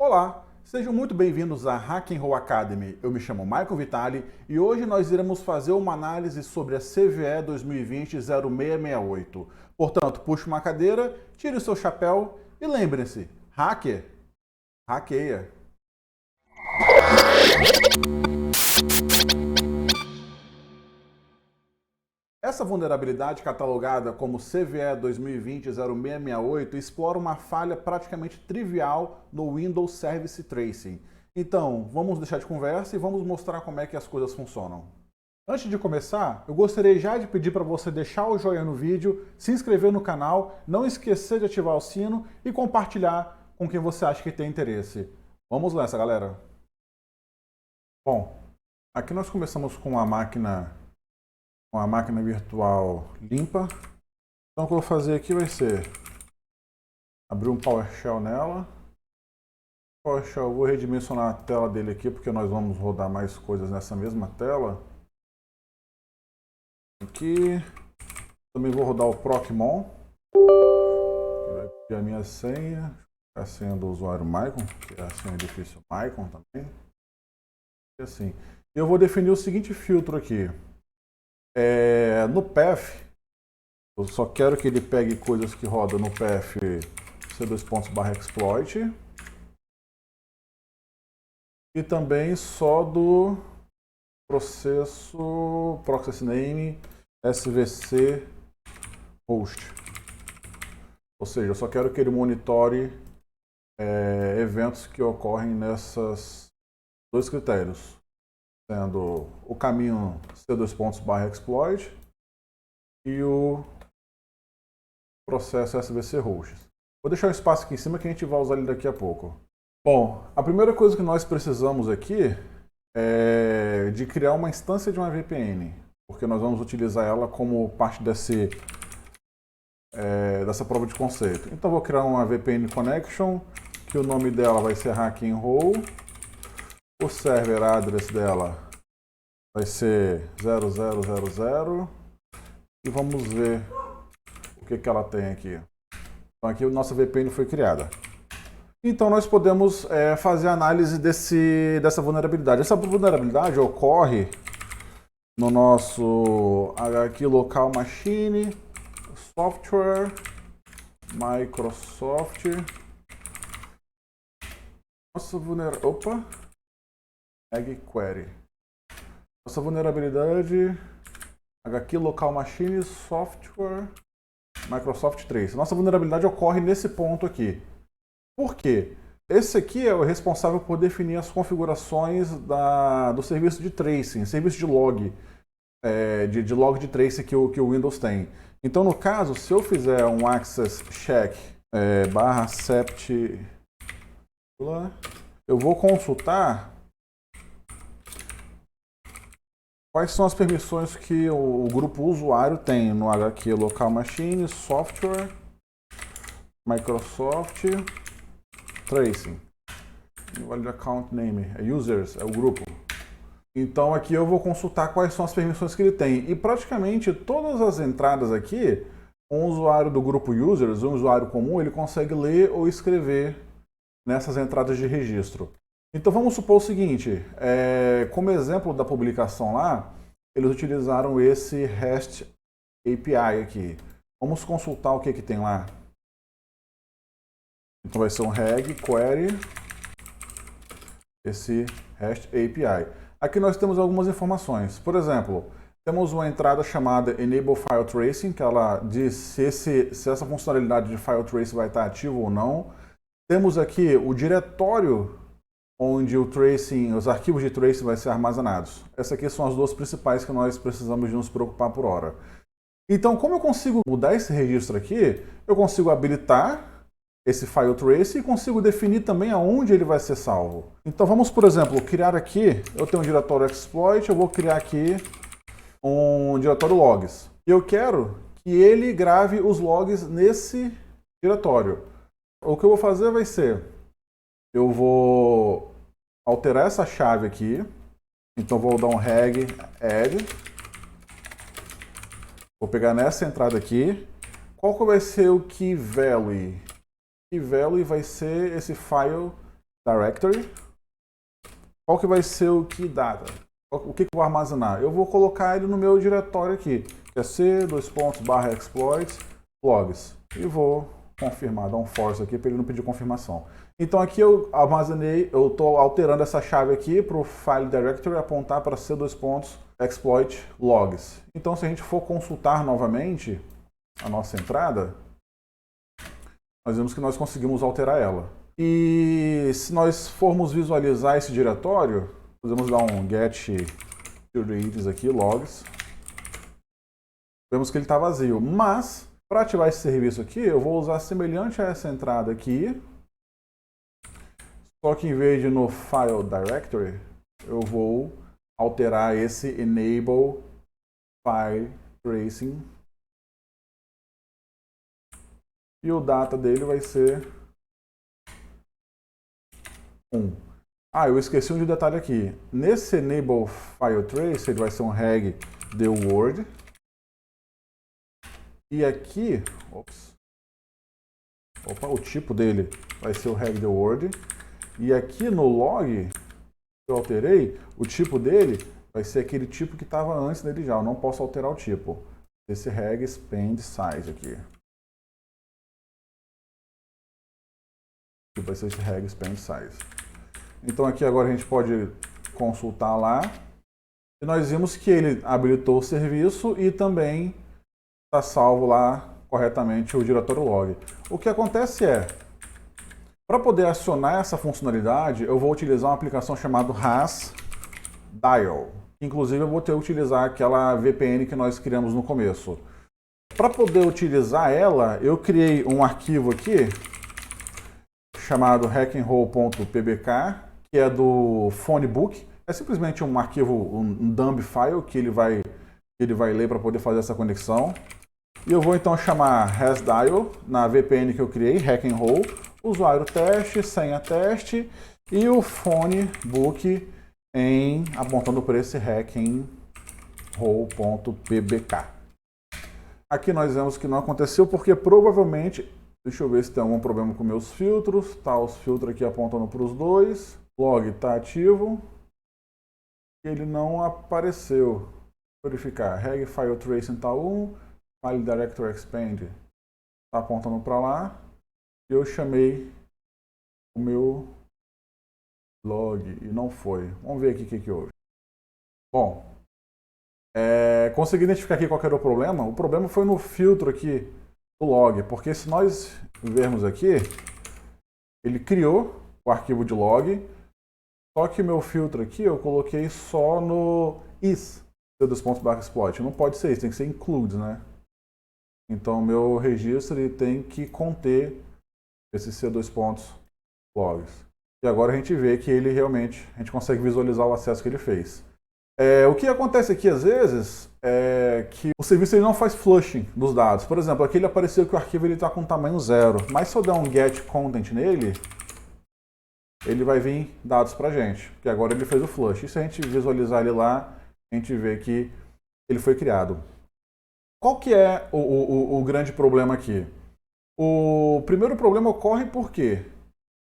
Olá, sejam muito bem-vindos à Hack and Roll Academy. Eu me chamo Michael Vitali e hoje nós iremos fazer uma análise sobre a CVE 2020-0668. Portanto, puxe uma cadeira, tire o seu chapéu e lembre-se, hacker, hackeia. Essa vulnerabilidade, catalogada como CVE 2020-0668, explora uma falha praticamente trivial no Windows Service Tracing. Então, vamos deixar de conversa e vamos mostrar como é que as coisas funcionam. Antes de começar, eu gostaria já de pedir para você deixar o joinha no vídeo, se inscrever no canal, não esquecer de ativar o sino e compartilhar com quem você acha que tem interesse. Vamos nessa, galera! Bom, aqui nós começamos com a máquina virtual limpa. Então o que eu vou fazer aqui vai ser abrir um PowerShell nela. PowerShell, eu vou redimensionar a tela dele aqui porque nós vamos rodar mais coisas nessa mesma tela. Aqui também vou rodar o Procmon, que vai pedir a minha senha, a senha do usuário Maicon, que é a senha difícil Maicon também. E assim, eu vou definir o seguinte filtro aqui. No path, eu só quero que ele pegue coisas que rodam no path c2.exploit e também só do processo process name svc host. Ou seja, eu só quero que ele monitore eventos que ocorrem nesses dois critérios, sendo o caminho c2.exploit e o processo svc hosts. Vou deixar um espaço aqui em cima que a gente vai usar ele daqui a pouco. Bom, a primeira coisa que nós precisamos aqui é de criar uma instância de uma VPN, porque nós vamos utilizar ela como parte dessa prova de conceito. Então vou criar uma VPN connection, que o nome dela vai ser Hack and Roll. O server address dela vai ser 0000 e vamos ver o que ela tem aqui. Então aqui a nossa VPN foi criada. Então nós podemos fazer a análise dessa vulnerabilidade. Essa vulnerabilidade ocorre no nosso aqui local machine, software, Microsoft. Nossa query. Nossa vulnerabilidade aqui local machine, software, Microsoft 3. Nossa vulnerabilidade ocorre nesse ponto aqui. Por quê? Esse aqui é o responsável por definir as configurações do serviço de tracing, serviço de log, de log de tracing que o Windows tem. Então, no caso, se eu fizer um access check /sept, eu vou consultar quais são as permissões que o grupo usuário tem no HQ local machine, software, Microsoft Tracing. Invalid account name, users, é o grupo. Então aqui eu vou consultar quais são as permissões que ele tem. E praticamente todas as entradas aqui, um usuário do grupo users, um usuário comum, ele consegue ler ou escrever nessas entradas de registro. Então vamos supor o seguinte, como exemplo da publicação lá, eles utilizaram esse REST API aqui. Vamos consultar o que tem lá. Então vai ser um reg query esse REST API. Aqui nós temos algumas informações. Por exemplo, temos uma entrada chamada Enable File Tracing, que ela diz se essa funcionalidade de File Tracing vai estar ativo ou não. Temos aqui o diretório onde os arquivos de tracing vão ser armazenados. Essas aqui são as duas principais que nós precisamos de nos preocupar por hora. Então, como eu consigo mudar esse registro aqui, eu consigo habilitar esse file trace e consigo definir também aonde ele vai ser salvo. Então vamos, por exemplo, criar aqui, eu tenho um diretório exploit, eu vou criar aqui um diretório logs. E eu quero que ele grave os logs nesse diretório. O que eu vou fazer vai ser, eu vou alterar essa chave aqui, então vou dar um reg add, vou pegar nessa entrada aqui, qual que vai ser o key value? Key value vai ser esse file directory. Qual que vai ser o key data? O que eu vou armazenar? Eu vou colocar ele no meu diretório aqui, que é c:/exploits logs. E vou confirmar, dar um force aqui para ele não pedir confirmação. Então aqui eu armazenei, eu estou alterando essa chave aqui para o file directory apontar para c:/exploit logs. Então se a gente for consultar novamente a nossa entrada, nós vemos que nós conseguimos alterar ela. E se nós formos visualizar esse diretório, podemos dar um get utils aqui, logs. Vemos que ele está vazio, mas para ativar esse serviço aqui, eu vou usar semelhante a essa entrada aqui, só que em vez de no file directory, eu vou alterar esse enable file tracing. E o data dele vai ser 1. Ah, eu esqueci um detalhe aqui. Nesse enable file trace, ele vai ser um reg the word. E aqui, o tipo dele vai ser o reg the word. E aqui no log, que eu alterei, o tipo dele vai ser aquele tipo que estava antes dele já. Eu não posso alterar o tipo. Esse reg expand size aqui. Vai ser esse reg expand size. Então aqui agora a gente pode consultar lá. E nós vimos que ele habilitou o serviço e também está salvo lá corretamente o diretório log. O que acontece é, para poder acionar essa funcionalidade, eu vou utilizar uma aplicação chamada hasdial. Inclusive eu vou ter que utilizar aquela VPN que nós criamos no começo. Para poder utilizar ela, eu criei um arquivo aqui chamado hackandroll.pbk, que é do phonebook. É simplesmente um arquivo, um dump file que ele vai ler para poder fazer essa conexão. E eu vou então chamar hasdial na VPN que eu criei, hackandroll, usuário teste, senha teste e o phonebook apontando para esse hackandroll.pbk. Aqui nós vemos que não aconteceu porque provavelmente, deixa eu ver se tem algum problema com meus filtros, tá os filtros aqui apontando para os dois, log está ativo, ele não apareceu. Vou verificar, reg file tracing está 1, file directory expand está apontando para lá, e eu chamei o meu log e não foi. Vamos ver aqui o que houve. Bom, consegui identificar aqui qual era o problema. O problema foi no filtro aqui do log, porque se nós vermos aqui, ele criou o arquivo de log, só que meu filtro aqui eu coloquei só no is, c:/exploit. Não pode ser isso, tem que ser include, né? Então meu registro ele tem que conter esses c:/logs. E agora a gente vê que ele realmente, a gente consegue visualizar o acesso que ele fez. O que acontece aqui às vezes é que o serviço ele não faz flushing dos dados. Por exemplo, aqui ele apareceu que o arquivo está com tamanho 0, mas se eu der um get content nele, ele vai vir dados para a gente, porque agora ele fez o flush. E se a gente visualizar ele lá, a gente vê que ele foi criado. Qual que é o grande problema aqui? O primeiro problema ocorre porque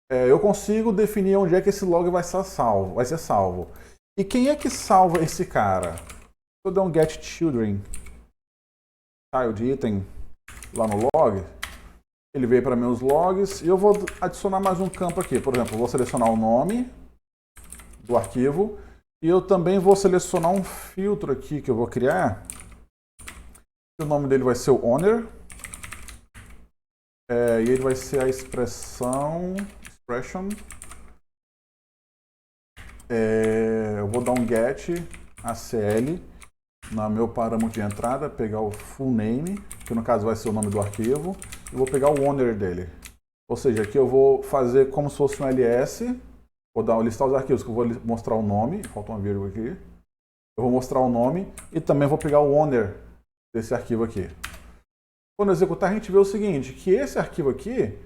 eu consigo definir onde é que esse log vai ser salvo. E quem é que salva esse cara? Se eu der um get children, child item, lá no log, ele veio para meus logs e eu vou adicionar mais um campo aqui. Por exemplo, eu vou selecionar o nome do arquivo e eu também vou selecionar um filtro aqui que eu vou criar. O nome dele vai ser o owner e ele vai ser a expression. Eu vou dar um get acl no meu parâmetro de entrada, pegar o full name, que no caso vai ser o nome do arquivo, e vou pegar o owner dele. Ou seja, aqui eu vou fazer como se fosse um ls, vou listar os arquivos que eu vou mostrar o nome, falta uma vírgula aqui, eu vou mostrar o nome e também vou pegar o owner desse arquivo aqui. Quando executar a gente vê o seguinte, que esse arquivo aqui,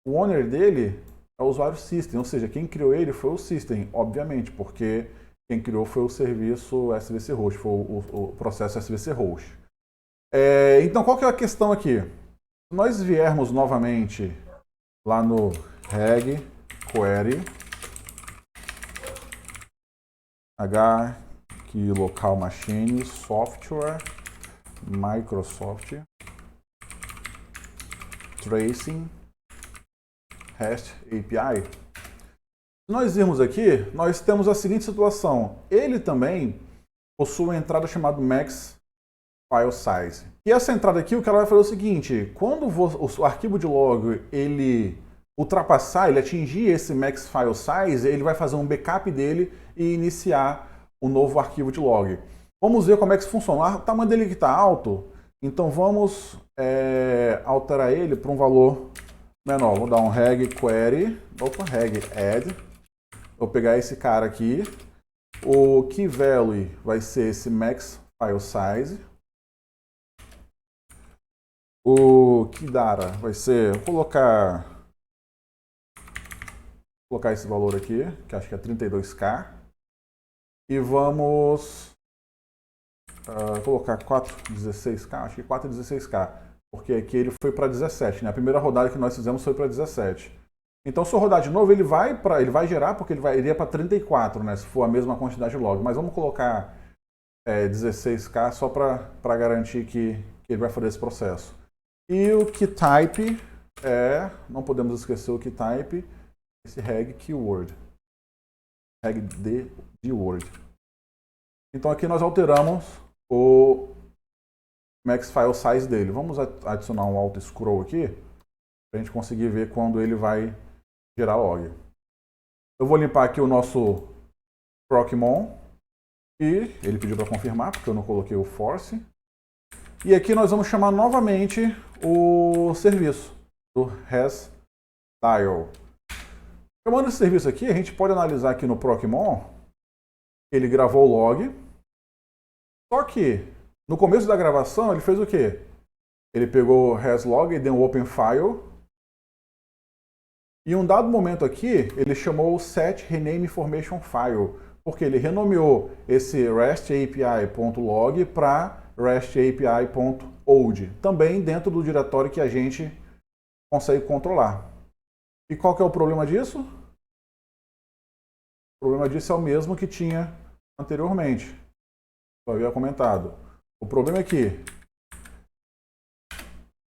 o owner dele é o usuário system, ou seja, quem criou ele foi o system, obviamente, porque quem criou foi o serviço SVC host, foi o processo SVC host. Então, qual que é a questão aqui? Se nós viermos novamente lá no reg query Key local machine software Microsoft Tracing REST API. Se nós irmos aqui, nós temos a seguinte situação. Ele também possui uma entrada chamada Max File Size. E essa entrada aqui, o que ela vai fazer é o seguinte: quando o arquivo de log ele ultrapassar, ele atingir esse Max File Size, ele vai fazer um backup dele e iniciar o novo arquivo de log. Vamos ver como é que isso funciona. O tamanho dele que está alto, então vamos alterar ele para um valor menor. Vou dar um reg query, reg add. Vou pegar esse cara aqui. O key value vai ser esse max file size. O key data vai ser, vou colocar esse valor aqui, que acho que é 32K. E vamos colocar 416K, acho que 416K, porque aqui ele foi para 17, né? A primeira rodada que nós fizemos foi para 17. Então, se eu rodar de novo, ele vai gerar, porque ele iria para 34, né? Se for a mesma quantidade de log. Mas vamos colocar 16K só para garantir que ele vai fazer esse processo. E o key type não podemos esquecer o key type, esse reg keyword. Reg de word. Então aqui nós alteramos o max file size dele. Vamos adicionar um auto scroll aqui para a gente conseguir ver quando ele vai gerar log. Eu vou limpar aqui o nosso procmon e ele pediu para confirmar porque eu não coloquei o force. E aqui nós vamos chamar novamente o serviço do resdial. Chamando esse serviço aqui, a gente pode analisar aqui no procmon, ele gravou o log, só que no começo da gravação ele fez o quê? Ele pegou o reslog e deu um open file, e em um dado momento aqui, ele chamou o set rename information file, porque ele renomeou esse REST API.log para REST API.old, também dentro do diretório que a gente consegue controlar. E qual que é o problema disso? O problema disso é o mesmo que tinha anteriormente. Eu havia comentado. O problema é que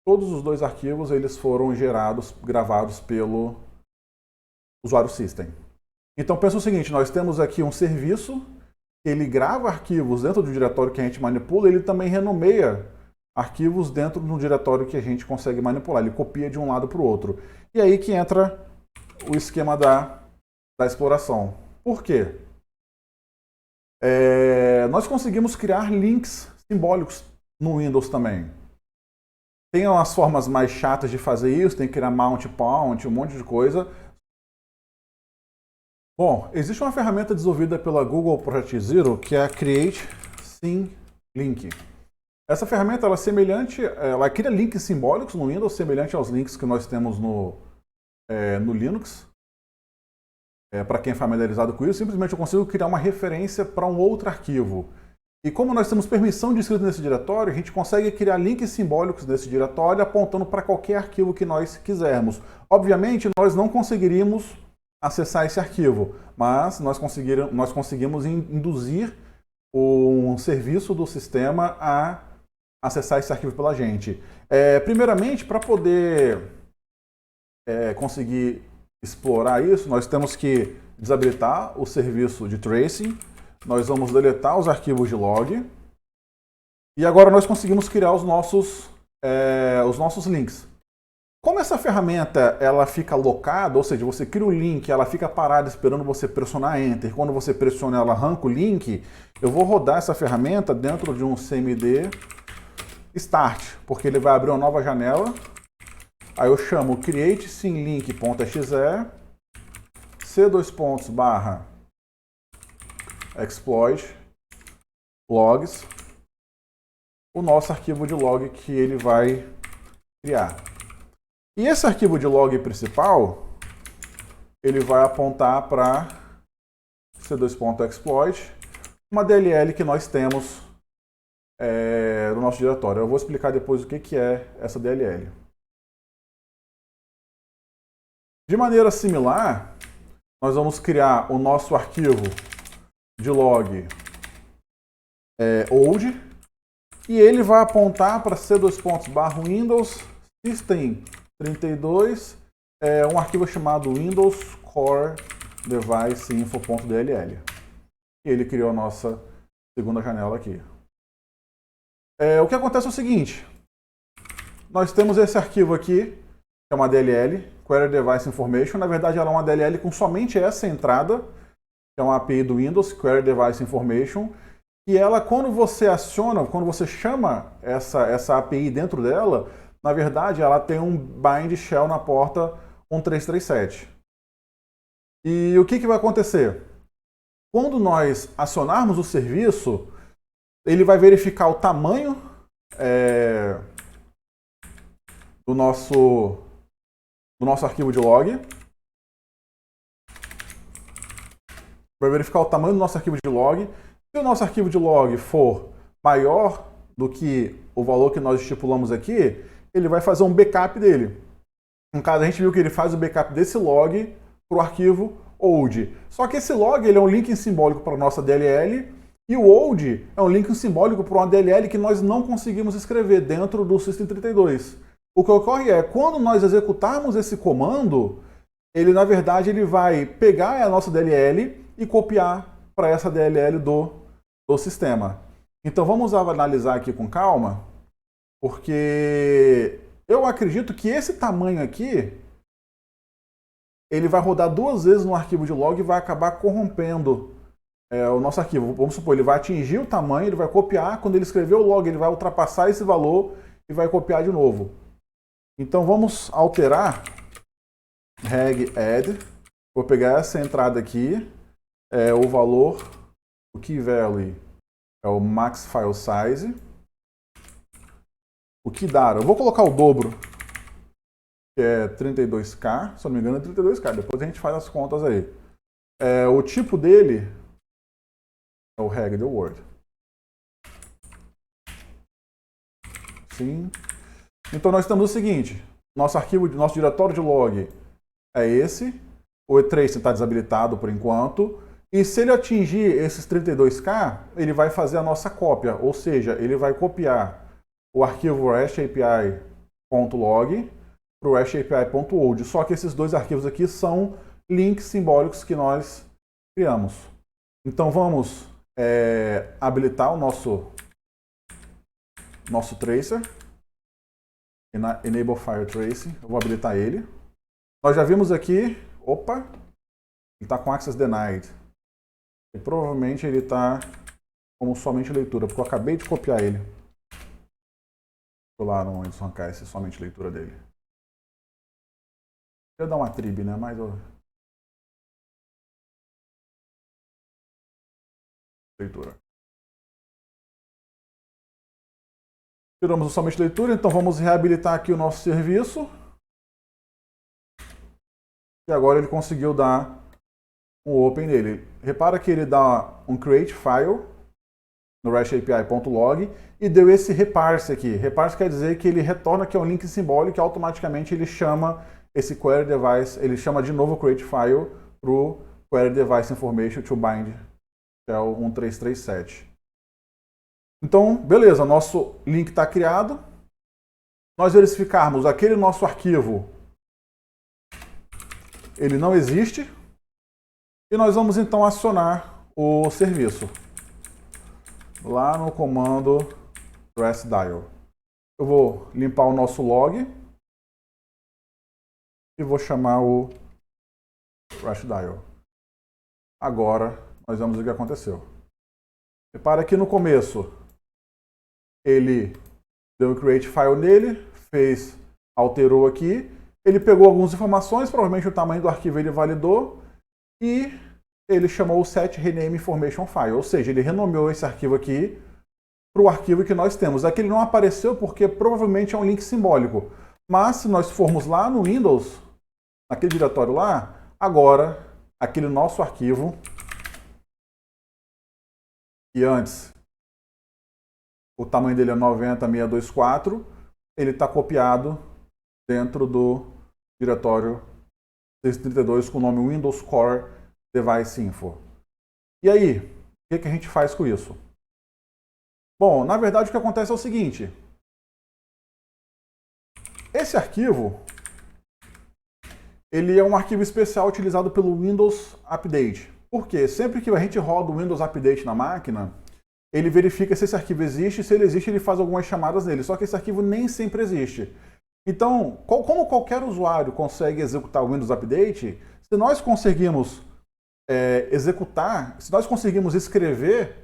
todos os dois arquivos eles foram gravados pelo usuário system. Então pensa o seguinte, nós temos aqui um serviço, ele grava arquivos dentro do diretório que a gente manipula, ele também renomeia arquivos dentro do diretório que a gente consegue manipular. Ele copia de um lado para o outro. E aí que entra o esquema da exploração. Por quê? Nós conseguimos criar links simbólicos no Windows também. Tem umas formas mais chatas de fazer isso, tem que criar mount, um monte de coisa. Bom, existe uma ferramenta desenvolvida pela Google Project Zero que é a Create Sim Link. Essa ferramenta ela é semelhante, ela cria links simbólicos no Windows, semelhante aos links que nós temos no Linux. Para quem é familiarizado com isso, simplesmente eu consigo criar uma referência para um outro arquivo. E como nós temos permissão de escrita nesse diretório, a gente consegue criar links simbólicos nesse diretório apontando para qualquer arquivo que nós quisermos. Obviamente, nós não conseguiríamos acessar esse arquivo, mas nós conseguimos induzir um serviço do sistema a acessar esse arquivo pela gente. Primeiramente, para poder conseguir explorar isso, nós temos que desabilitar o serviço de tracing, nós vamos deletar os arquivos de log, e agora nós conseguimos criar os nossos links. Como essa ferramenta ela fica locada, ou seja, você cria o link, ela fica parada esperando você pressionar Enter, quando você pressiona ela arranca o link, eu vou rodar essa ferramenta dentro de um CMD Start, porque ele vai abrir uma nova janela. Aí eu chamo create simlink.exe c:/exploit logs, o nosso arquivo de log que ele vai criar. E esse arquivo de log principal, ele vai apontar para c:/exploit, uma DLL que nós temos no nosso diretório. Eu vou explicar depois o que é essa DLL. De maneira similar, nós vamos criar o nosso arquivo de log old, e ele vai apontar para c:/Windows System 32, um arquivo chamado Windows Core Device Info.dll. E ele criou a nossa segunda janela aqui. O que acontece é o seguinte: nós temos esse arquivo aqui, que é uma DLL, Query Device Information. Na verdade, ela é uma DLL com somente essa entrada, que é uma API do Windows, Query Device Information. E ela, quando você aciona, quando você chama essa API dentro dela, na verdade, ela tem um bind shell na porta 1337. E o que vai acontecer? Quando nós acionarmos o serviço, ele vai verificar o tamanho do nosso arquivo de log. Vai verificar o tamanho do nosso arquivo de log. Se o nosso arquivo de log for maior do que o valor que nós estipulamos aqui, ele vai fazer um backup dele. No caso, a gente viu que ele faz o backup desse log para o arquivo old. Só que esse log ele é um link simbólico para a nossa DLL, e o old é um link simbólico para uma DLL que nós não conseguimos escrever dentro do System32. O que ocorre é, quando nós executarmos esse comando, ele na verdade ele vai pegar a nossa DLL e copiar para essa DLL do sistema. Então vamos analisar aqui com calma, porque eu acredito que esse tamanho aqui ele vai rodar duas vezes no arquivo de log e vai acabar corrompendo o nosso arquivo. Vamos supor, ele vai atingir o tamanho, ele vai copiar, quando ele escrever o log, ele vai ultrapassar esse valor e vai copiar de novo. Então vamos alterar reg add. Vou pegar essa entrada aqui, o valor, o key value é o max file size. O key data, eu vou colocar o dobro, que é 32K, se eu não me engano é 32K, depois a gente faz as contas aí. O tipo dele é o reg do word. Sim. Então nós temos o seguinte: nosso arquivo, nosso diretório de log é esse. O E3 está desabilitado por enquanto. E se ele atingir esses 32K, ele vai fazer a nossa cópia. Ou seja, ele vai copiar o arquivo REST-API.log para o REST-API.old. Só que esses dois arquivos aqui são links simbólicos que nós criamos. Então vamos habilitar o nosso tracer. Enable File Tracing. Eu vou habilitar ele. Nós já vimos aqui, opa, ele está com Access Denied. E provavelmente ele está como somente leitura, porque eu acabei de copiar ele. Vou lá no Windows arrancar esse somente leitura dele. Eu ia dar uma trib, né? Mas leitura. Tiramos o somente leitura, então vamos reabilitar aqui o nosso serviço. E agora ele conseguiu dar um open nele. Repara que ele dá um create file no REST-API.log e deu esse reparse aqui. Reparse quer dizer que ele retorna que é um link simbólico e automaticamente ele chama esse query device, ele chama de novo o create file para o query device information to bind shell 1337. Então, beleza, nosso link está criado. Nós verificarmos aquele nosso arquivo, ele não existe. E nós vamos então acionar o serviço lá no comando restdial. Eu vou limpar o nosso log e vou chamar o restdial. Agora nós vamos ver o que aconteceu. Repara que no começo ele deu um create file nele, alterou aqui, ele pegou algumas informações, provavelmente o tamanho do arquivo ele validou, e ele chamou o set rename information file, ou seja, ele renomeou esse arquivo aqui para o arquivo que nós temos. Aqui ele não apareceu porque provavelmente é um link simbólico, mas se nós formos lá no Windows, naquele diretório lá, agora aquele nosso arquivo, e antes o tamanho dele é 90624, ele está copiado dentro do diretório 632 com o nome Windows Core Device Info. E aí, O que a gente faz com isso? Bom, na verdade o que acontece é o seguinte. Esse arquivo, ele é um arquivo especial utilizado pelo Windows Update. Por quê? Sempre que a gente roda o Windows Update na máquina, ele verifica se esse arquivo existe, e se ele existe, ele faz algumas chamadas nele. Só que esse arquivo nem sempre existe. Então, como qualquer usuário consegue executar o Windows Update, se nós conseguimos se nós conseguimos escrever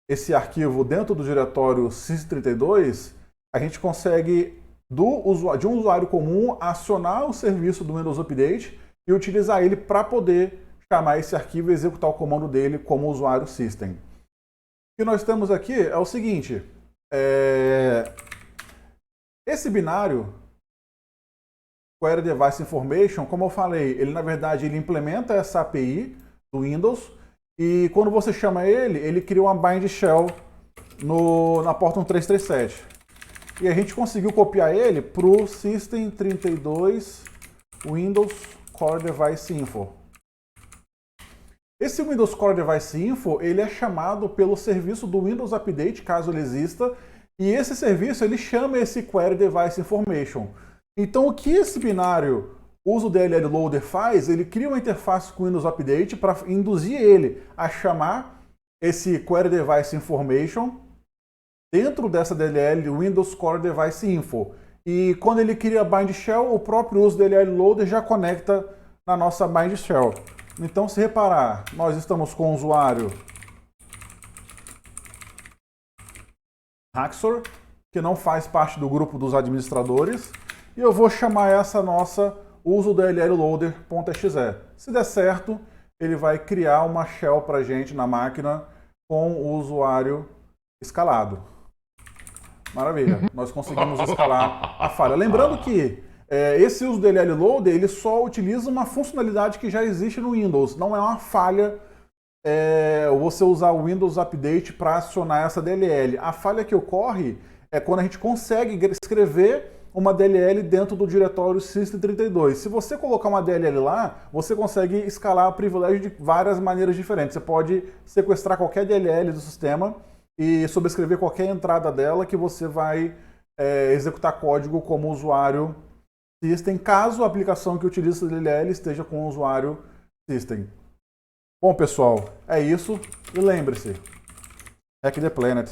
esse arquivo dentro do diretório sys32, a gente consegue, de um usuário comum, acionar o serviço do Windows Update e utilizar ele para poder chamar esse arquivo e executar o comando dele como usuário system. O que nós temos aqui é o seguinte, esse binário, Query Device Information, como eu falei, ele na verdade ele implementa essa API do Windows e quando você chama ele, ele cria uma bind shell na porta 1337. E a gente conseguiu copiar ele para o System32 Windows Core Device Info. Esse Windows Core Device Info, ele é chamado pelo serviço do Windows Update, caso ele exista, e esse serviço ele chama esse Query Device Information. Então o que esse binário usa o DLL Loader faz, ele cria uma interface com o Windows Update para induzir ele a chamar esse Query Device Information dentro dessa DLL Windows Core Device Info. E quando ele cria a bind shell, o próprio uso do DLL Loader já conecta na nossa bind shell. Então, se reparar, nós estamos com o usuário Haxor, que não faz parte do grupo dos administradores, e eu vou chamar essa nossa uso DLL Loader.exe. Se der certo, ele vai criar uma shell para a gente na máquina com o usuário escalado. Maravilha, nós conseguimos escalar a falha. Lembrando que esse uso do DLL Loader, ele só utiliza uma funcionalidade que já existe no Windows. Não é uma falha você usar o Windows Update para acionar essa DLL. A falha que ocorre é quando a gente consegue escrever uma DLL dentro do diretório System32. Se você colocar uma DLL lá, você consegue escalar o privilégio de várias maneiras diferentes. Você pode sequestrar qualquer DLL do sistema e sobrescrever qualquer entrada dela que você vai executar código como usuário System, caso a aplicação que utiliza essa DLL esteja com o usuário System. Bom, pessoal, é isso. E lembre-se, Hack the Planet.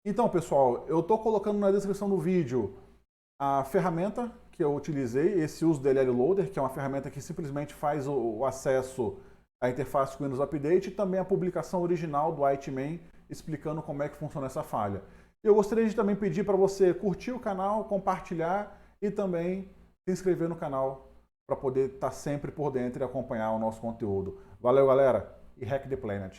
Então, pessoal, eu estou colocando na descrição do vídeo a ferramenta que eu utilizei, esse uso do DLL Loader, que é uma ferramenta que simplesmente faz o acesso à interface com o Windows Update, e também a publicação original do IT-Man explicando como é que funciona essa falha. Eu gostaria de também pedir para você curtir o canal, compartilhar e também se inscrever no canal para poder estar sempre por dentro e acompanhar o nosso conteúdo. Valeu, galera, e Hack the Planet!